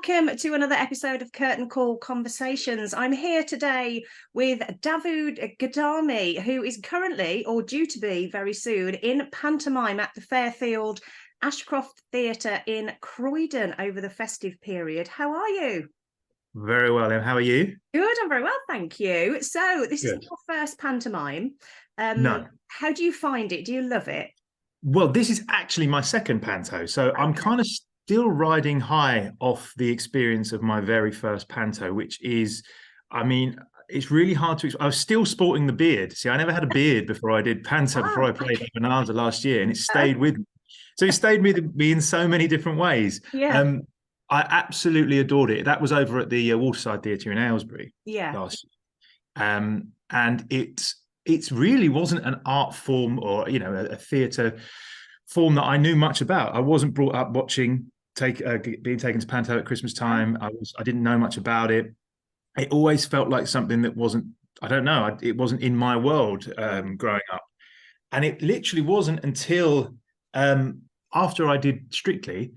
welcome to another episode of Curtain Call Conversations. I'm here today with Davood Ghadami, who is currently, or due to be very soon, in pantomime at the Fairfield Ashcroft Theatre in Croydon over the festive period. How are you? Very well, Em. How are you? Good, I'm very well, thank you. So this is Good. your first pantomime. No. How do you find it? Do you love it? Well, this is actually my second panto, so I'm kind of still riding high off the experience of my very first panto, which is, I mean, it's really hard to. I was still sporting the beard. See, I never had a beard before I did panto, before I played Bonanza last year, and it stayed with me. So it stayed with me in so many different ways. Yeah. I absolutely adored it. That was over at the Waterside Theatre in Aylesbury last year. And it really wasn't an art form or, you know, a theatre form that I knew much about. I wasn't brought up watching being taken to panto at Christmas time. I didn't know much about it. It always felt like something that wasn't, I don't know, it wasn't in my world growing up. And it literally wasn't until after I did Strictly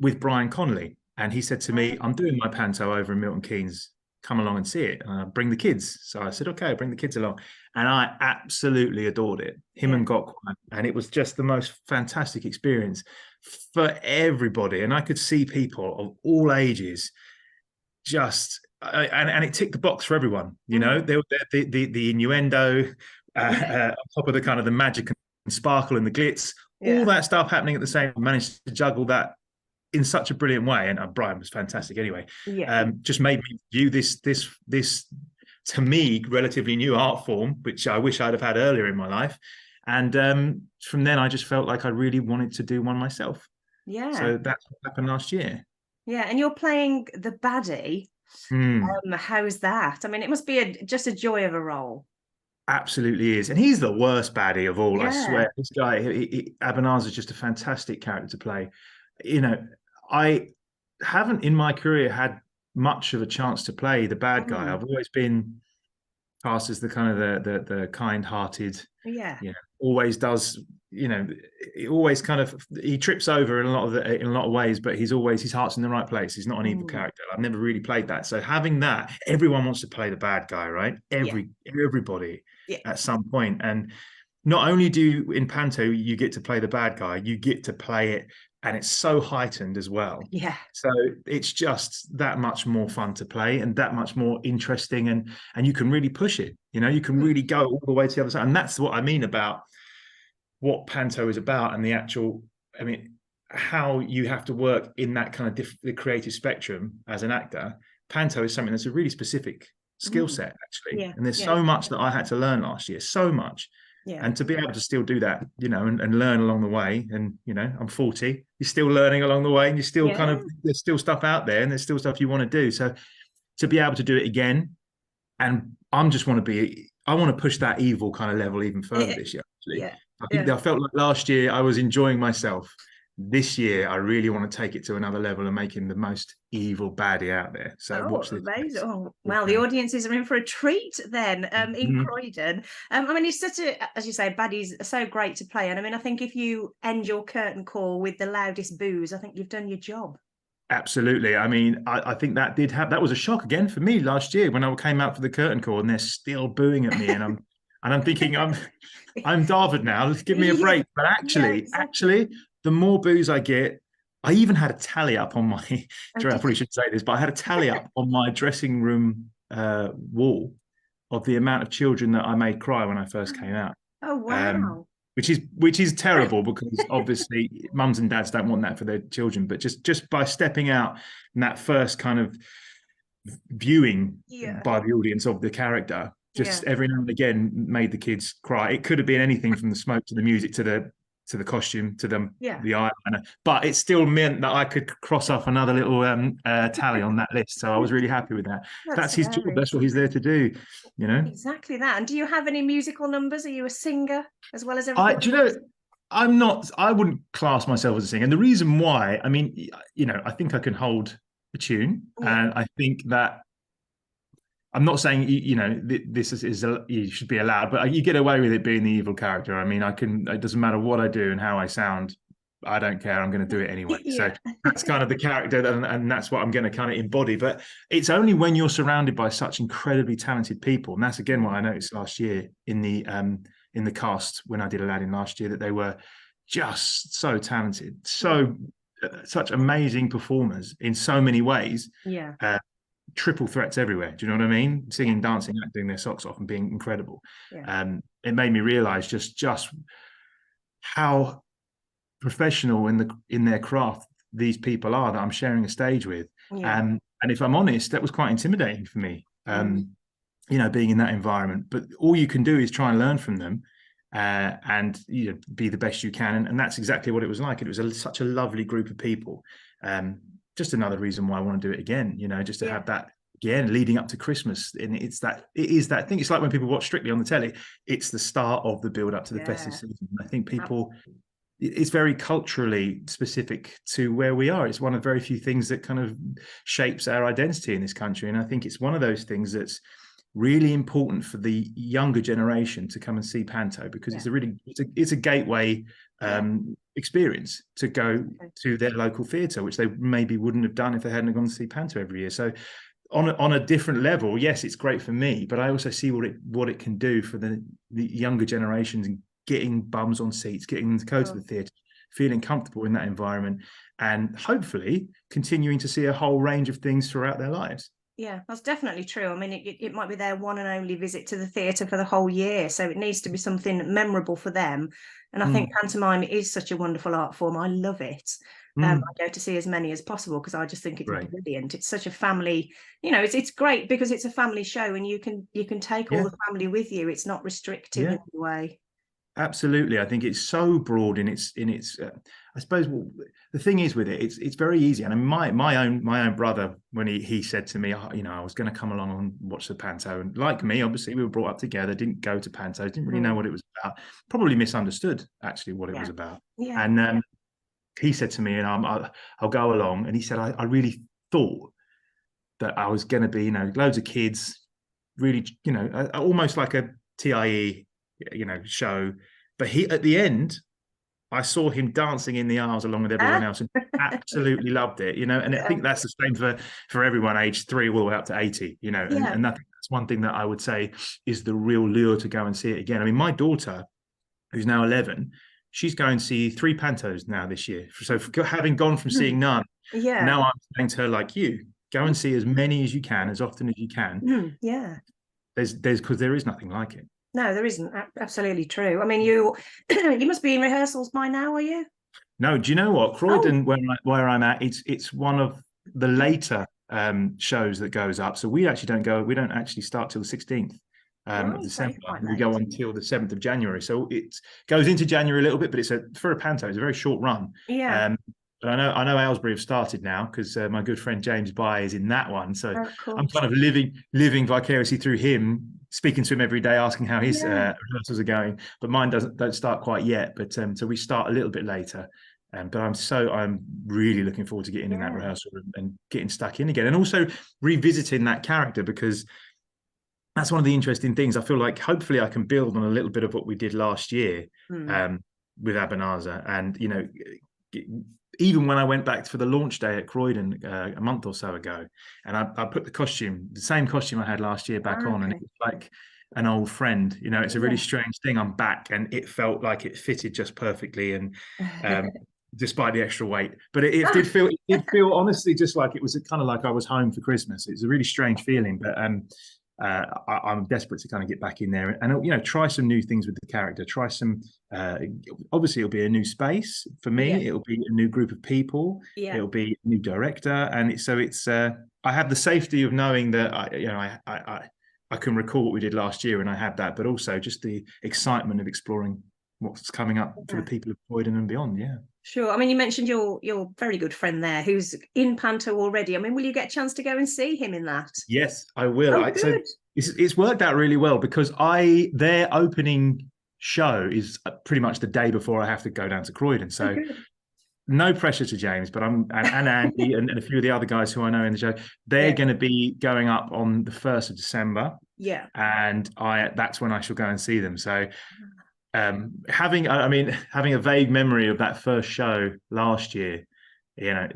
with Brian Connolly. And he said to me, I'm doing my panto over in Milton Keynes. Come along and see it. Bring the kids. So I said, okay, bring the kids along. And I absolutely adored it. Him and Got Quiet. And it was just the most fantastic experience for everybody. And I could see people of all ages just, and it ticked the box for everyone. You know, there the innuendo, on top of the kind of the magic and sparkle and the glitz, all that stuff happening at the same time. Managed to juggle that in such a brilliant way, and Brian was fantastic anyway. Just made me view this to me relatively new art form, which I wish I'd have had earlier in my life. And from then I just felt like I really wanted to do one myself. So that's what happened last year. And you're playing the baddie. How's that? I mean, it must be just a joy of a role. Absolutely is. And he's the worst baddie of all, I swear. This guy, Abanaz, is just a fantastic character to play. You know, I haven't in my career had much of a chance to play the bad guy. I've always been cast as the kind of the kind-hearted, you know, always does, you know, he always kind of, he trips over in a lot of ways, but his heart's in the right place. He's not an evil character. I've never really played that. So having that, everyone wants to play the bad guy, right? Everybody at some point. And not only do you, in panto, you get to play the bad guy, you get to play it, and it's so heightened as well. So it's just that much more fun to play and that much more interesting, and you can really push it. You know, you can really go all the way to the other side. And that's what I mean about what panto is about, and the actual, I mean, how you have to work in that kind of the creative spectrum as an actor. Panto is something that's a really specific skill set, actually. And there's so much that I had to learn last year, so much. And to be able to still do that, you know, and learn along the way. And, you know, I'm 40, you're still learning along the way, and you're still kind of, there's still stuff out there, and there's still stuff you want to do. So to be able to do it again, and I want to push that evil kind of level even further this year, actually. I think I felt like last year I was enjoying myself. This year, I really want to take it to another level and make him the most evil baddie out there. So watch this. Amazing. Oh, well, the audiences are in for a treat then in Croydon. I mean, he's such a, as you say, baddies are so great to play. And I mean, I think if you end your curtain call with the loudest boos, I think you've done your job. Absolutely. I mean, I think that did happen. That was a shock again for me last year when I came out for the curtain call and they're still booing at me. And I'm thinking, I'm Davood now. Give me a break. But actually, the more boos I get, I even had a tally up on my, I probably should say this, but I had a tally up on my dressing room wall of the amount of children that I made cry when I first came out. Oh, wow. Which is terrible, because obviously mums and dads don't want that for their children. But just by stepping out in that first kind of viewing by the audience of the character, every now and again made the kids cry. It could have been anything from the smoke to the music to the costume to the eyeliner, but it still meant that I could cross off another little tally on that list. So I was really happy with that. That's his job. That's what he's there to do, you know. Exactly that. And do you have any musical numbers? Are you a singer as well as everything? Do you know, I'm not. I wouldn't class myself as a singer, and the reason why, I mean, you know, I think I can hold a tune, and I think that. I'm not saying, you know, this is you should be allowed, but you get away with it being the evil character. I mean, it doesn't matter what I do and how I sound. I don't care. I'm going to do it anyway. So Yeah. that's kind of the character, and that's what I'm going to kind of embody. But it's only when you're surrounded by such incredibly talented people, and that's again what I noticed last year in the cast when I did Aladdin last year, that they were just so talented, so such amazing performers in so many ways. Yeah. Triple threats everywhere. Do you know what I mean? Singing, dancing, acting their socks off, and being incredible. Yeah. It made me realize just how professional in their craft these people are that I'm sharing a stage with. Yeah. And if I'm honest, that was quite intimidating for me. Mm. Being in that environment. But all you can do is try and learn from them, and be the best you can. And that's exactly what it was like. It was such a lovely group of people. Just another reason why I want to do it again. Just to have that again leading up to Christmas. And it is that thing. It's like when people watch Strictly on the telly. It's the start of the build up to the festive season. I think people. It's very culturally specific to where we are. It's one of very few things that kind of shapes our identity in this country. And I think it's one of those things that's really important for the younger generation to come and see Panto, because it's a gateway experience to go to their local theatre, which they maybe wouldn't have done if they hadn't gone to see Panto every year. So on a different level, yes, it's great for me, but I also see what it can do for the younger generations, and getting bums on seats, getting them to go to the theatre, feeling comfortable in that environment, and hopefully continuing to see a whole range of things throughout their lives. Yeah, that's definitely true. I mean, it might be their one and only visit to the theatre for the whole year, so it needs to be something memorable for them. And I think pantomime is such a wonderful art form. I love it. I go to see as many as possible because I just think it's brilliant. It's such a family, it's great because it's a family show, and you can take all the family with you. It's not restrictive in any way. Absolutely. I think it's so broad in its I suppose the thing is with it, it's very easy. And my own brother, when he said to me, I was going to come along and watch the Panto, and like me, obviously we were brought up together, didn't go to Pantos, didn't really know what it was about, probably misunderstood actually what it was about. And he said to me, and I'll go along, and he said, I really thought that I was going to be, loads of kids, really, almost like a TIE show. But at the end, I saw him dancing in the aisles along with everyone else, and absolutely loved it. And I think that's the same for everyone aged 3 all the way up to 80. And that's one thing that I would say is the real lure to go and see it again. I mean, my daughter, who's now 11, she's going to see 3 Pantos now this year. So having gone from seeing none, now I'm saying to her, like you, go and see as many as you can, as often as you can. There's because there is nothing like it. No, there isn't. Absolutely true. I mean, you must be in rehearsals by now, are you? No, do you know what? Croydon, where I'm at, it's one of the later shows that goes up. So we don't actually start till the 16th of December. We go until the 7th of January. So it goes into January a little bit, but for a Panto, it's a very short run. Yeah. But I know Aylesbury have started now, because my good friend James Bye is in that one. So I'm kind of living vicariously through him, speaking to him every day, asking how his rehearsals are going. But mine don't start quite yet. But so we start a little bit later. But I'm really looking forward to getting in that rehearsal and getting stuck in again, and also revisiting that character, because that's one of the interesting things. I feel like hopefully I can build on a little bit of what we did last year with Abanazar, and even when I went back for the launch day at Croydon a month or so ago, and I put the same costume I had last year back on, and it was like an old friend. It's a really strange thing. I'm back, and it felt like it fitted just perfectly, and despite the extra weight, but it did feel honestly just like it was kind of like I was home for Christmas. It's a really strange feeling, but I'm desperate to kind of get back in there and try some new things with the character. Try some. Obviously, it'll be a new space for me. It'll be a new group of people. It'll be a new director, and it's. I have the safety of knowing that I can recall what we did last year, and I had that, but also just the excitement of exploring what's coming up for the people of Croydon and beyond. Yeah. Sure. I mean, you mentioned your very good friend there who's in Panto already. I mean, will you get a chance to go and see him in that? Yes, I will. Oh, so it's worked out really well, because their opening show is pretty much the day before I have to go down to Croydon. So no pressure to James, but and Andy and a few of the other guys who I know in the show, they're going to be going up on the 1st of December. Yeah. And that's when I shall go and see them. So having a vague memory of that first show last year, you know,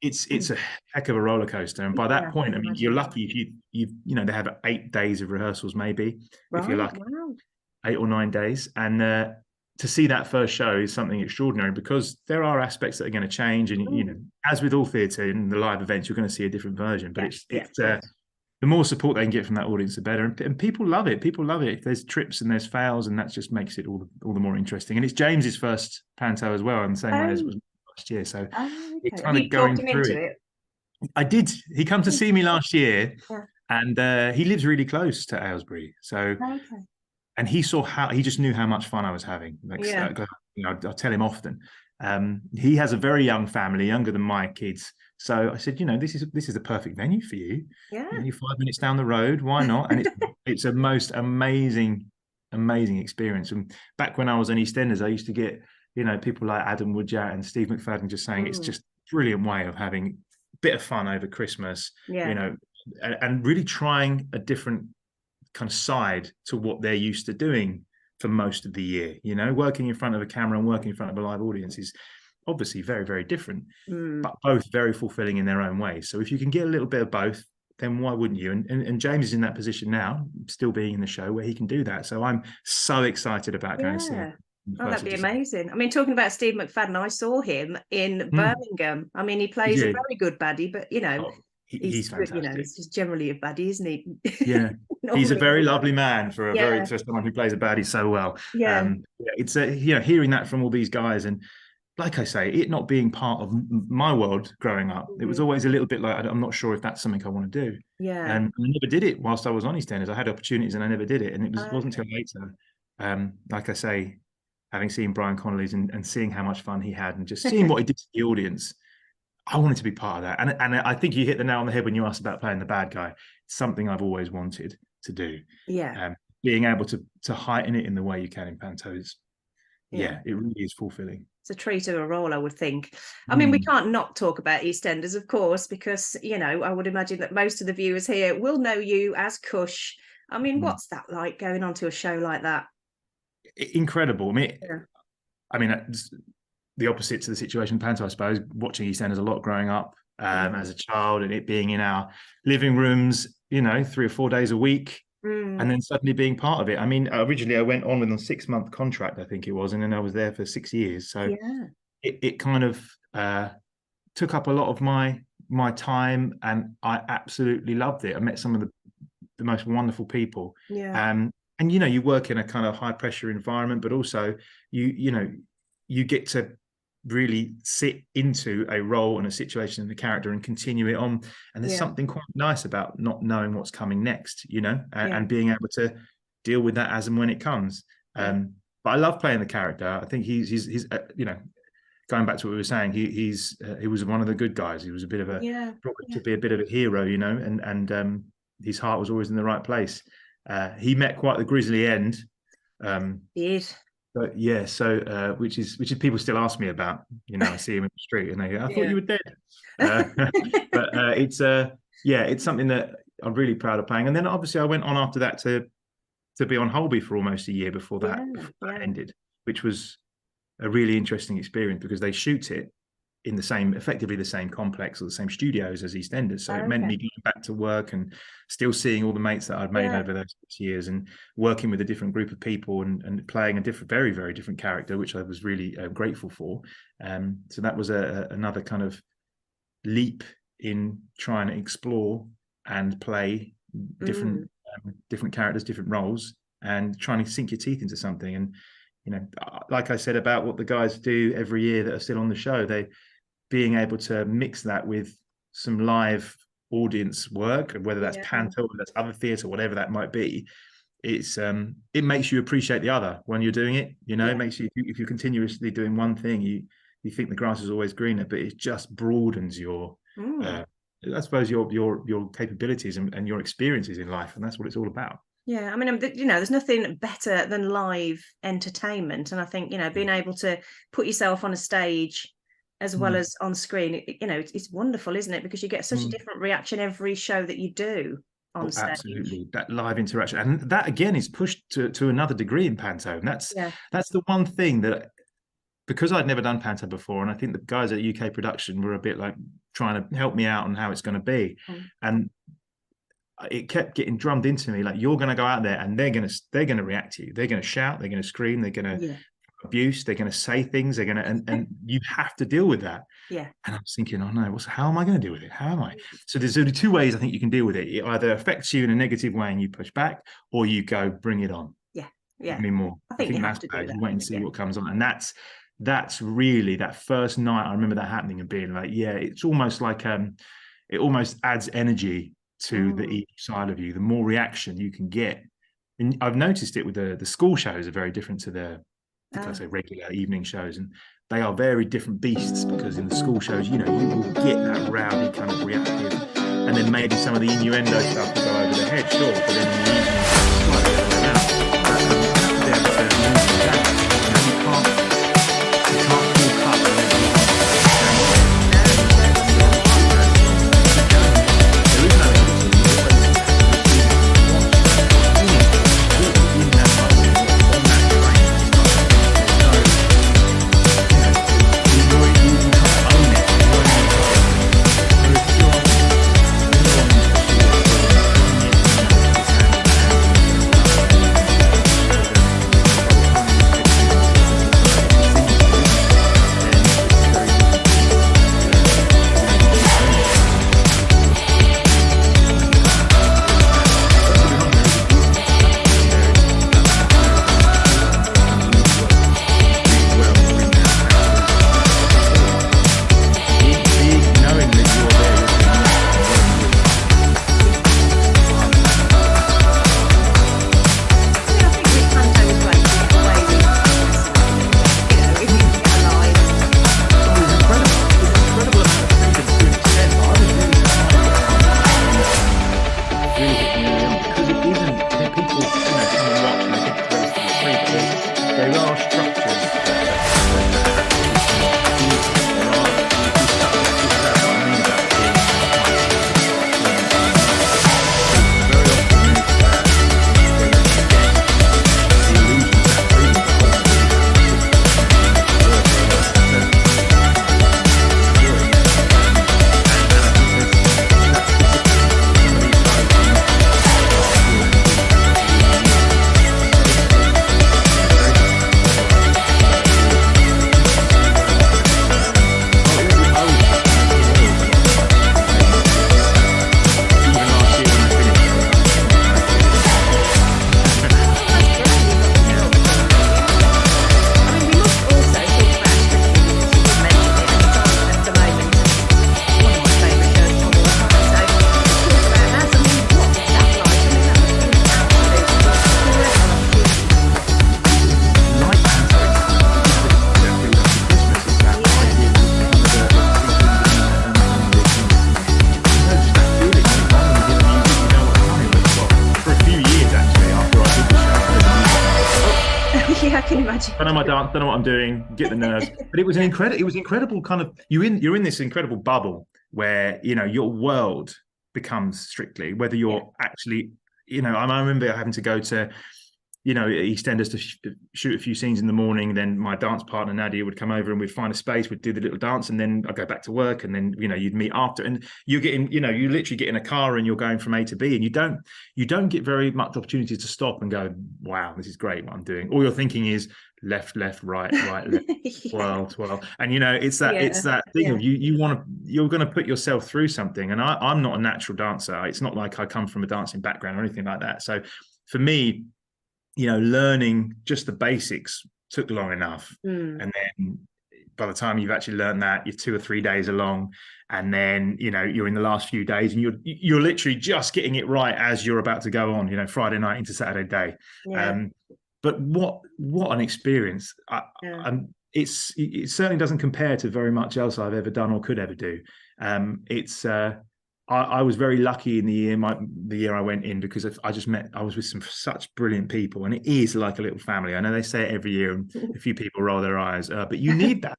it's a heck of a roller coaster. And by that Yeah, I point, can I mean, you're imagine. lucky if you know, they have 8 days of rehearsals, maybe, if you're Right, lucky, wow. 8 or 9 days. And to see that first show is something extraordinary, because there are aspects that are going to change. And, you know, Mm. as with all theatre in the live events, you're going to see a different version, but Yeah, yeah, of it's course. the more support they can get from that audience, the better. And people love it. People love it. There's trips and there's fails, and that just makes it all the more interesting. And it's James's first panto as well, in the same way as it Oh, was last year. So you're okay. Have kind of you talked going him through into it. it? I did. He come to see me last year, Yeah. and he lives really close to Aylesbury. So, Okay. and he just knew how much fun I was having. Like, Yeah. you know, I tell him often. He has a very young family, younger than my kids. So I said, you know, this is the perfect venue for you. You Yeah. know, you're 5 minutes down the road. Why not? And it's a most amazing experience. And back when I was on EastEnders, I used to get, you know, people like Adam Woodjatt and Steve McFadden just saying it's Mm. just a brilliant way of having a bit of fun over Christmas, you Yeah. know, and really trying a different kind of side to what they're used to doing for most of the year. You know, working in front of a camera and working in front of a live audience is obviously very, very different, Mm. but both very fulfilling in their own way. So if you can get a little bit of both, then why wouldn't you? And James is in that position now, still being in the show, where he can do that. So I'm so excited about going to see him Yeah. on the Oh, that'd 1st of be December. amazing. I mean, talking about Steve McFadden, I saw him in Mm, Birmingham. I mean, he plays a yeah. very good baddie, but you know, Oh, he's he's good, you know, fantastic. he's just generally a baddie, isn't he? Yeah, he's a Normally. very lovely man Yeah. for someone who plays a baddie so well. Yeah. Yeah, it's you know, hearing that from all these guys, and like I say, it not being part of my world growing up, it was Mhm. always a little bit like, I'm not sure if that's something I want to do. Yeah. And I never did it whilst I was on EastEnders. I had opportunities and I never did it. And wasn't Okay. until later, like I say, having seen Brian Connolly's and seeing how much fun he had and just seeing what he did to the audience, I wanted to be part of that. And I think you hit the nail on the head when you asked about playing the bad guy. It's something I've always wanted to do. Yeah. Being able to heighten it in the way you can in pantos, Yeah. yeah, it really is fulfilling. It's a treat of a role, I would think. I mean, we Mm, can't not talk about EastEnders, of course, because, you know, I would imagine that most of the viewers here will know you as Cush. I mean, mm. what's that like going on to a show like that? Incredible. Yeah. I mean, it's the opposite to the situation in Panto, I suppose. Watching EastEnders a lot growing up Mm. as a child, and it being in our living rooms, you know, 3 or 4 days a week, Mm. and then suddenly being part of it. I mean, originally I went on with a 6 month contract, I think it was, and then I was there for 6 years. So Yeah. it kind of took up a lot of my time, and I absolutely loved it. I met some of the most wonderful people. Yeah. And you know, you work in a kind of high pressure environment, but also you know, you get to really sit into a role and a situation and the character and continue it on. And there's Yeah. something quite nice about not knowing what's coming next, you know, Yeah. and being able to deal with that as and when it comes. Yeah. But I love playing the character. I think he's you know, going back to what we were saying, he was one of the good guys. He was a bit of a Yeah. probably Yeah. to be a bit of a hero, you know, and his heart was always in the right place. He met quite the grisly end. Did. But yeah, so which is people still ask me about. You know, I see him in the street and they go, "I thought Yeah. you were dead." Uh, but it's yeah, it's something that I'm really proud of playing. And then obviously I went on after that to be on Holby for almost a year Yeah. before that Yeah. ended, which was a really interesting experience because they shoot it in effectively the same complex or the same studios as EastEnders. So it meant Okay. me going back to work and still seeing all the mates that I'd made Yeah. over those 6 years and working with a different group of people and playing a different, very, very different character, which I was really grateful for. So that was another kind of leap in trying to explore and play different Mm. different characters, different roles, and trying to sink your teeth into something. And you know, like I said about what the guys do every year that are still on the show, they being able to mix that with some live audience work, whether that's Yeah. panto, whether that's other theatre, whatever that might be. It makes you appreciate the other when you're doing it. You know, it Yeah. makes you if you're continuously doing one thing, you think the grass is always greener, but it just broadens your Mm. I suppose your capabilities and your experiences in life, and that's what it's all about. Yeah, I mean, you know, there's nothing better than live entertainment, and I think, you know, being able to put yourself on a stage as well Mm. as on screen, you know, it's wonderful, isn't it? Because you get such a Mm. different reaction every show that you do. on stage. Absolutely, that live interaction, and that again is pushed to another degree in panto. And that's the one thing that, because I'd never done panto before, and I think the guys at UK Production were a bit like trying to help me out on how it's going to be, and it kept getting drummed into me like, you're going to go out there and they're going to react to you. They're going to shout, they're going to scream, they're going to abuse, they're going to say things, they're going to, and you have to deal with that. And I was thinking, oh no, how am I going to deal with it? How am I? So there's only two ways I think you can deal with it. It either affects you in a negative way and you push back, or you go, bring it on. Give me more. I think that's bad. You wait and see what comes on. And that's really, that first night, I remember that happening and being like, it's almost like it almost adds energy to the each side of you. The more reaction you can get, and I've noticed it with the school shows are very different to the say regular evening shows, and they are very different beasts, because in the school shows, you will get that rowdy kind of reactive, and then maybe some of the innuendo stuff will go over the head, sure, but then in the evening it's slightly the other way around. You can't full cut and then I know my dance, don't know what I'm doing, get the nerves. But it was incredible kind of, you're in this incredible bubble where, your world becomes Strictly, whether you're actually, I remember having to go to, Eastenders to shoot a few scenes in the morning. Then my dance partner, Nadia, would come over and we'd find a space, we'd do the little dance, and then I'd go back to work, and then, you'd meet after, and you're getting, you literally get in a car and you're going from A to B, and you don't get very much opportunity to stop and go, wow, this is great what I'm doing. All you're thinking is left, right, left, twirl. And, it's that thing of you're going to put yourself through something. And I'm not a natural dancer. It's not like I come from a dancing background or anything like that. So for me, learning just the basics took long enough. And then by the time you've actually learned that, you're 2 or 3 days along, and then, you're in the last few days, and you're literally just getting it right as you're about to go on, Friday night into Saturday day. But what an experience. It certainly doesn't compare to very much else I've ever done or could ever do. I was very lucky in the year I went in, because I was with such brilliant people, and it is like a little family. I know they say it every year, and a few people roll their eyes, but you need that.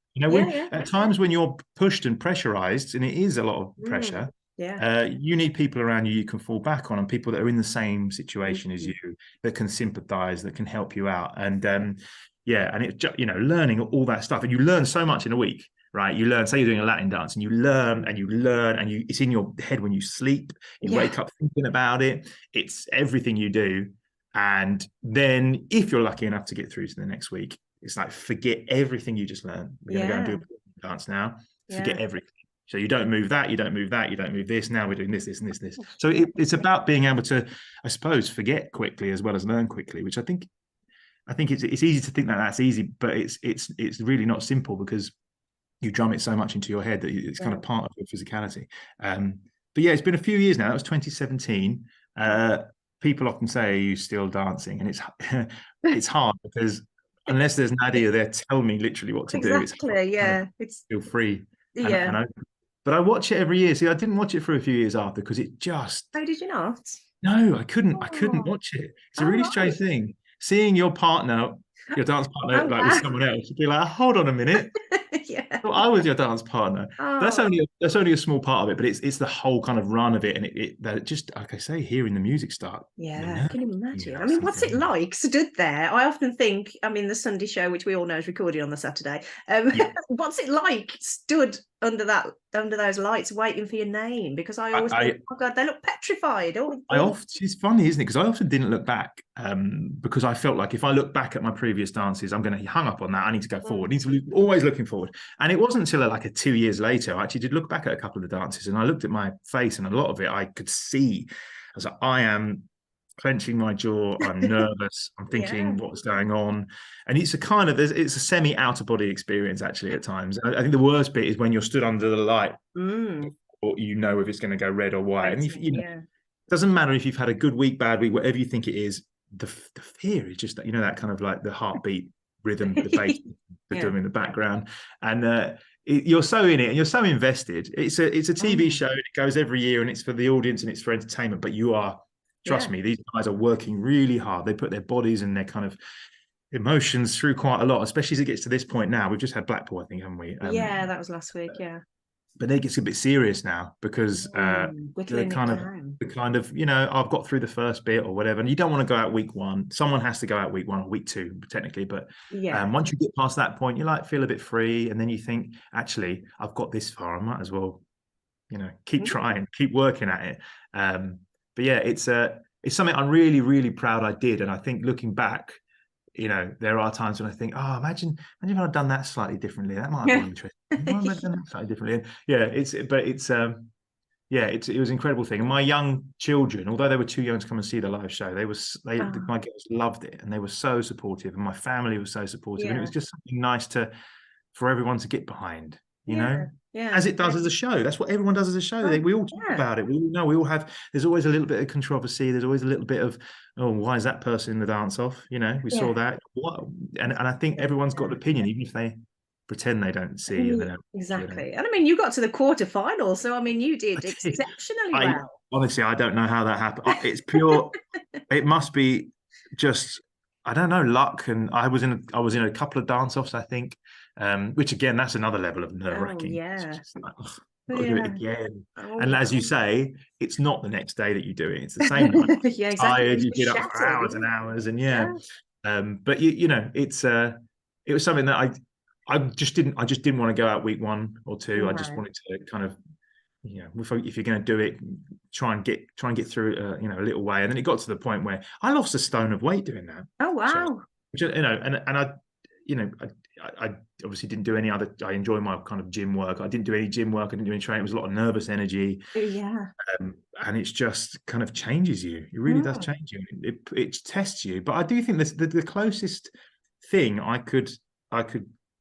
At times when you're pushed and pressurized, and it is a lot of pressure, You need people around you can fall back on, and people that are in the same situation as you, that can sympathize, that can help you out. And and it's just, learning all that stuff, and you learn so much in a week, right? You learn, say you're doing a Latin dance, and you learn and you learn, and it's in your head when you sleep. You wake up thinking about it. It's everything you do. And then if you're lucky enough to get through to the next week, it's like, forget everything you just learned. We're going to go and do a dance now. Forget everything. So you don't move that, you don't move that, you don't move this. Now we're doing this, this, and this, and this. So it's about being able to, I suppose, forget quickly as well as learn quickly, which I think it's easy to think that that's easy, but it's really not simple, because you drum it so much into your head that it's kind of part of your physicality. But yeah, it's been a few years now. That was 2017. People often say, "Are you still dancing?" And it's hard, because unless there's Nadia there, tell me literally what to do. It's feel free. And but I watch it every year. See, I didn't watch it for a few years after, because it just. Oh, did you not? No, I couldn't watch it. It's a really strange thing. Seeing your partner, your dance partner, with someone else, you'd be like, hold on a minute. So I was your dance partner. That's only a small part of it, but it's the whole kind of run of it, and that just, like I say, hearing the music start. Can you imagine? I mean, what's it like stood there? I often think, the Sunday show, which we all know is recorded on the Saturday. What's it like stood under those lights waiting for your name? Because I always think, oh God, they look petrified. It's funny, isn't it? Because I often didn't look back, because I felt like if I look back at my previous dances, I'm going to hung up on that. I need to go forward. I need to always looking forward. And it wasn't until like 2 years later, I actually did look back at a couple of the dances, and I looked at my face, and a lot of it I could see. I was like, I am clenching my jaw. I'm nervous. I'm thinking what's going on. And it's it's a semi out of body experience actually at times. I think the worst bit is when you're stood under the light, or if it's going to go red or white. And it doesn't matter if you've had a good week, bad week, whatever you think it is. The fear is just that, that kind of like the heartbeat rhythm, the bass doing in the background, and you're so in it and you're so invested. It's a TV show, and it goes every year, and it's for the audience and it's for entertainment. But you are, trust me, these guys are working really hard. They put their bodies and their kind of emotions through quite a lot, especially as it gets to this point now. We've just had Blackpool, I think, haven't we? That was last week. But it gets a bit serious now, because the kind of I've got through the first bit or whatever, and you don't want to go out week one. Someone has to go out week one or week two technically, but once you get past that point, you feel a bit free, and then you think, actually, I've got this far, I might as well keep trying, keep working at it. But yeah, it's something I'm really, really proud I did. And I think looking back, there are times when I think, imagine if I'd done that slightly differently. That might have been interesting. Why have I done that slightly differently? It was an incredible thing. And my young children, although they were too young to come and see the live show, my girls loved it, and they were so supportive, and my family was so supportive, and it was just something nice for everyone to get behind. As it does as a show. That's what everyone does as a show. We all talk about it. We all know there's always a little bit of controversy. There's always a little bit of, why is that person in the dance off? We saw that. What? And I think everyone's got an opinion, even if they pretend they don't see. And they don't, exactly. And you got to the quarterfinals, so you did exceptionally well. Honestly, I don't know how that happened. It's pure. It must be just, I don't know, luck. And I was in a couple of dance offs, I think. Which again, that's another level of nerve-wracking. It's like, got to do it again. And as you say, it's not the next day that you do it. It's the same night. Exactly. Tired, you get up for hours and hours, and but it was something that I just didn't want to go out week one or two. I just wanted to kind of, if you're going to do it, try and get through it, a little way. And then it got to the point where I lost a stone of weight doing that. Oh wow! So, I obviously didn't do any other. I enjoy my kind of gym work. I didn't do any gym work. I didn't do any training. It was a lot of nervous energy. And it's just kind of changes you. It really does change you. It tests you. But I do think this the closest thing I could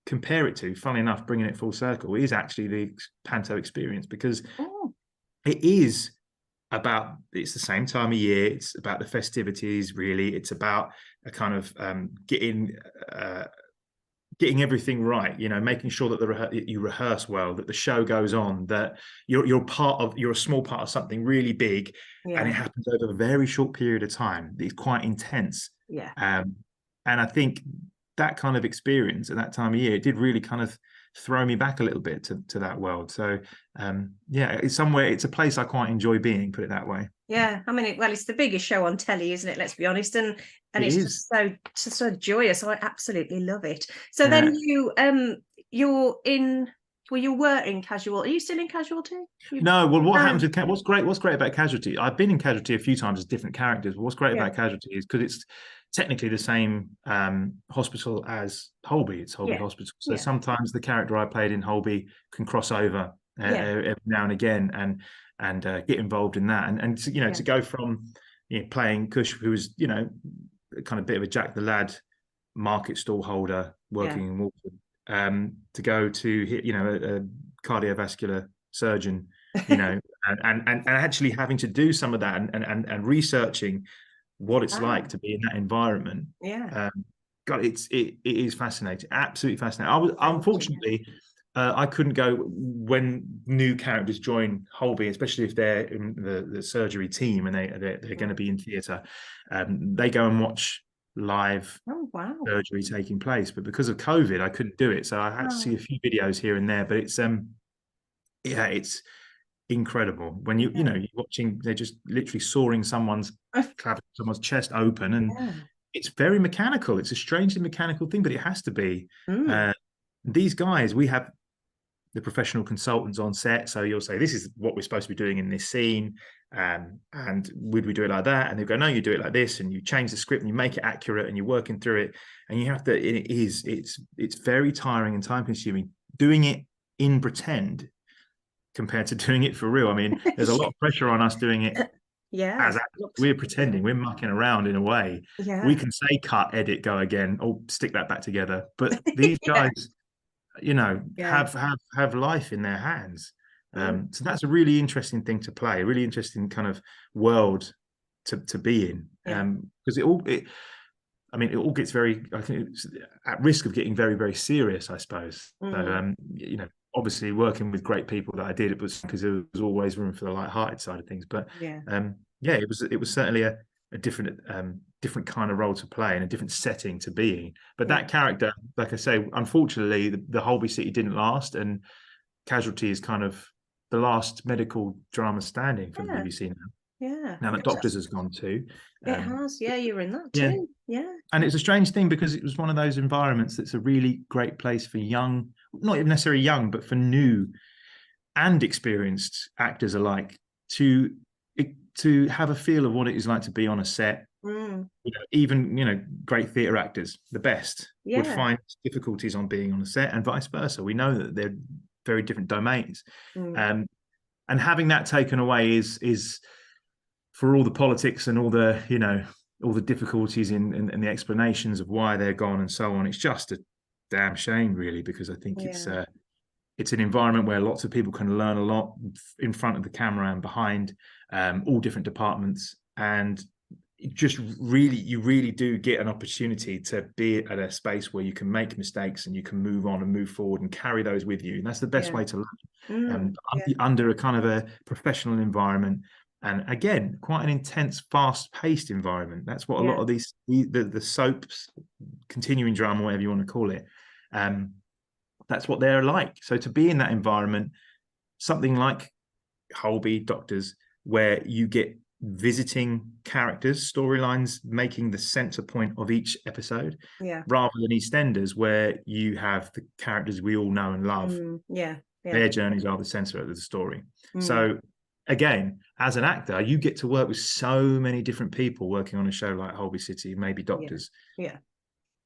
compare it to, funnily enough, bringing it full circle, is actually the Panto experience, because it is about, it's the same time of year. It's about the festivities, really. It's about a kind of getting everything right, making sure that you rehearse well, that the show goes on, that you're a small part of something really big, and it happens over a very short period of time. It's quite intense. And I think that kind of experience at that time of year, it did really kind of throw me back a little bit to that world. So yeah, it's a place I quite enjoy being, put it that way. Yeah, I mean, well, it's the biggest show on telly, isn't it? Let's be honest, and It it's is. just so joyous. I absolutely love it. So then Yeah. you're in. Well, you were in Casual. Are you still in Casualty? No, well, what happens Oh, with what's great about Casualty? I've been in Casualty a few times as different characters. But what's great yeah, about Casualty is because it's technically the same hospital as Holby. It's Holby yeah, Hospital. So yeah, sometimes the character I played in Holby can cross over yeah, every now and again and get involved in that. And to, yeah, to go from playing Kush, who was kind of bit of a Jack the Lad market stall holder yeah. working in Walford, to go to a cardiovascular surgeon, and actually having to do some of that and researching what it's like Ah, to be in that environment. yeah. God, it is fascinating, absolutely fascinating. I was I imagine, yeah. unfortunately I couldn't go when new characters join Holby, especially if they're in the surgery team and they're going to be in theatre. They go and watch live Oh, wow. surgery taking place, but because of COVID, I couldn't do it. So I had to see Oh, a few videos here and there. But it's incredible when yeah. you're watching. They're just literally sawing someone's chest open, and Yeah. it's very mechanical. It's a strangely mechanical thing, but it has to be. Mm. Uh, these guys, we have the professional consultants on set, so you'll say this is what we're supposed to be doing in this scene, and would we do it like that, and they go, no, you do it like this, and you change the script and you make it accurate and you're working through it, and you have to, it's very tiring and time consuming doing it in pretend compared to doing it for real. I mean, there's a lot of pressure on us doing it Yeah. as actors. Looks. We're Yeah. pretending, we're mucking around in a way. We Yeah. can say cut, edit, go again, or stick that back together, but these Yeah. guys Yeah. have life in their hands. Mm. So that's a really interesting thing to play, a really interesting kind of world to be in. Yeah. Because it all gets very, I think it's at risk of getting very, very serious, I suppose. So Mm. obviously working with great people that I did, it was because there was always room for the light-hearted side of things. But Yeah. yeah, it was certainly a different different kind of role to play and a different setting to be in. But Yeah. that character, like I say, unfortunately, the Holby City didn't last, and Casualty is kind of the last medical drama standing for the Yeah. BBC now. Yeah. Now that Gosh, Doctors has gone too. it has. Yeah, you were in that Yeah, too. Yeah. and it's a strange thing because it was one of those environments that's a really great place for young, not even necessarily young, but for new and experienced actors alike to have a feel of what it is like to be on a set. Mm. Even great theatre actors, the best, would Yeah. find difficulties on being on a set, and vice versa. We know that they're very different domains, Mm. and having that taken away is for all the politics and all the all the difficulties in the explanations of why they're gone and so on. It's just a damn shame, really, because I think Yeah. it's an environment where lots of people can learn a lot in front of the camera and behind, all different departments, and you really do get an opportunity to be at a space where you can make mistakes and you can move on and move forward and carry those with you, and that's the best Yeah. way to learn, Mm. Yeah. under a kind of a professional environment, and again quite an intense, fast-paced environment. That's what a lot Yeah. of the soaps, continuing drama, whatever you want to call it, that's what they're like. So to be in that environment, something like Holby Doctors, where you get visiting characters, storylines making the center point of each episode, Yeah. rather than EastEnders, where you have the characters we all know and love. Mm. Yeah. Yeah. Their journeys are the center of the story. Mm. So again, as an actor, you get to work with so many different people working on a show like Holby City, maybe Yeah. Doctors. Yeah.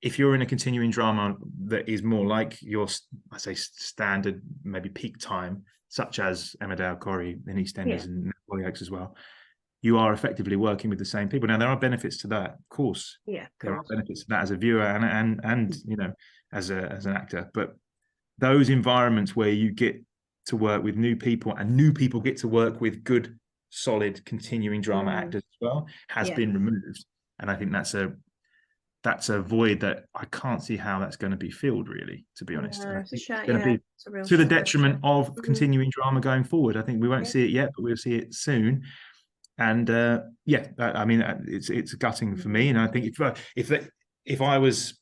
If you're in a continuing drama that is more like your, I say, standard, maybe peak time, such as Emmerdale, Corrie, and EastEnders, Yeah. and Hollyoaks as well, you are effectively working with the same people. Now, there are benefits to that, of course. Yeah. Of There are course. benefits to that as a viewer and as an actor. But those environments where you get to work with new people and new people get to work with good, solid, continuing drama Mm. actors as well has Yeah. been removed. And I think that's a void that I can't see how that's going to be filled, really, to be honest. And I It's a think it's shame. going to Yeah. be It's a real to the shame. detriment of Mm. continuing drama going forward. I think we won't Yeah. see it yet, but we'll see it soon. And I mean, it's gutting for me. And I think if I was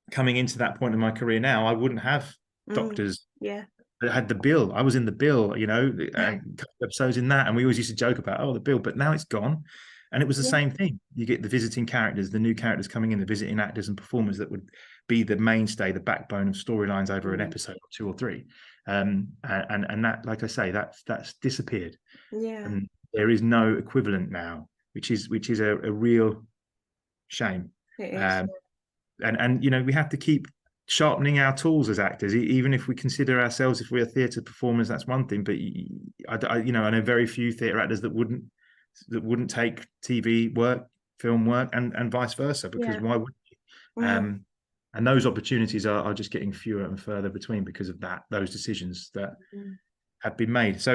coming into that point in my career now, I wouldn't have doctors Yeah. that had the bill. I was in the bill, you know, a couple of episodes in that, and we always used to joke about, oh, the bill, but now it's gone. And it was the same thing. You get the visiting characters, the new characters coming in, the visiting actors and performers that would be the mainstay, the backbone of storylines over an episode or 2 or 3. And that, like I say, that's disappeared. Yeah. And there is no equivalent now, which is a real shame. It is. And you know, we have to keep sharpening our tools as actors, even if we consider ourselves, if we're theatre performers, that's one thing. But you know, I know very few theatre actors that wouldn't take TV work, film work, and vice versa, because why would you? And those opportunities are just getting fewer and further between because of those decisions that have been made. So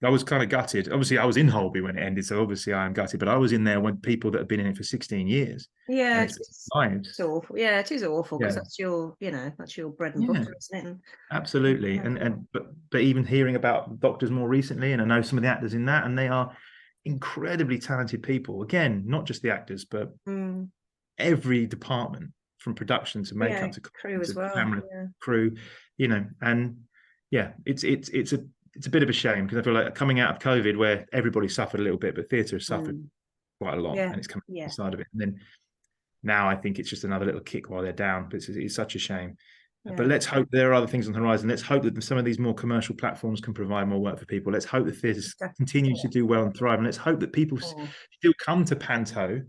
I was kind of gutted. Obviously, I was in Holby when it ended, so obviously I am gutted. But I was in there when people that have been in it for 16 years. Yeah, it's awful. Yeah, it is awful, because that's your, you know, that's your bread and butter, isn't it? Absolutely. But even hearing about Doctors more recently, and I know some of the actors in that, and they are incredibly talented people. Again, not just the actors, but every department, from production to makeup to crew as well, camera, crew, you know. And it's a bit of a shame, because I feel like coming out of COVID, where everybody suffered a little bit, but theatre has suffered quite a lot, and it's coming inside of it. And then now I think it's just another little kick while they're down. But it's such a shame. But let's hope there are other things on the horizon. Let's hope that some of these more commercial platforms can provide more work for people. Let's hope the theatre continues to do well and thrive. And let's hope that people still come to Panto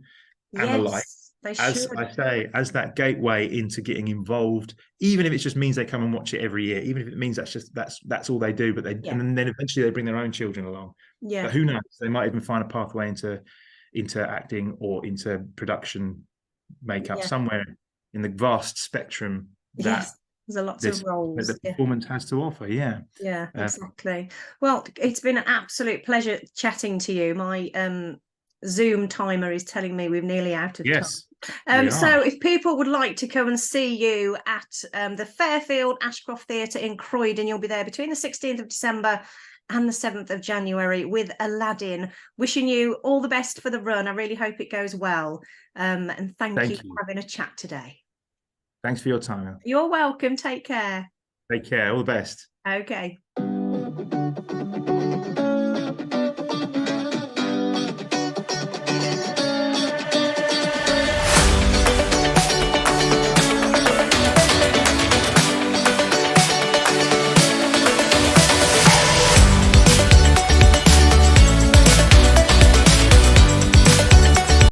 and the like, as I say, as that gateway into getting involved, even if it just means they come and watch it every year, even if it means that's all they do. But and then eventually they bring their own children along. But who knows? They might even find a pathway into acting or into production, makeup, somewhere in the vast spectrum that there's a lot of roles that the performance has to offer. Yeah, exactly. Well, it's been an absolute pleasure chatting to you. My Zoom timer is telling me we're nearly out of time. So if people would like to come and see you at the Fairfield Ashcroft Theatre in Croydon, you'll be there between the 16th of December and the 7th of January with Aladdin. Wishing you all the best for the run. I really hope it goes well. And thank you for having a chat today. Thanks for your time. You're welcome. Take care. Take care. All the best. Okay.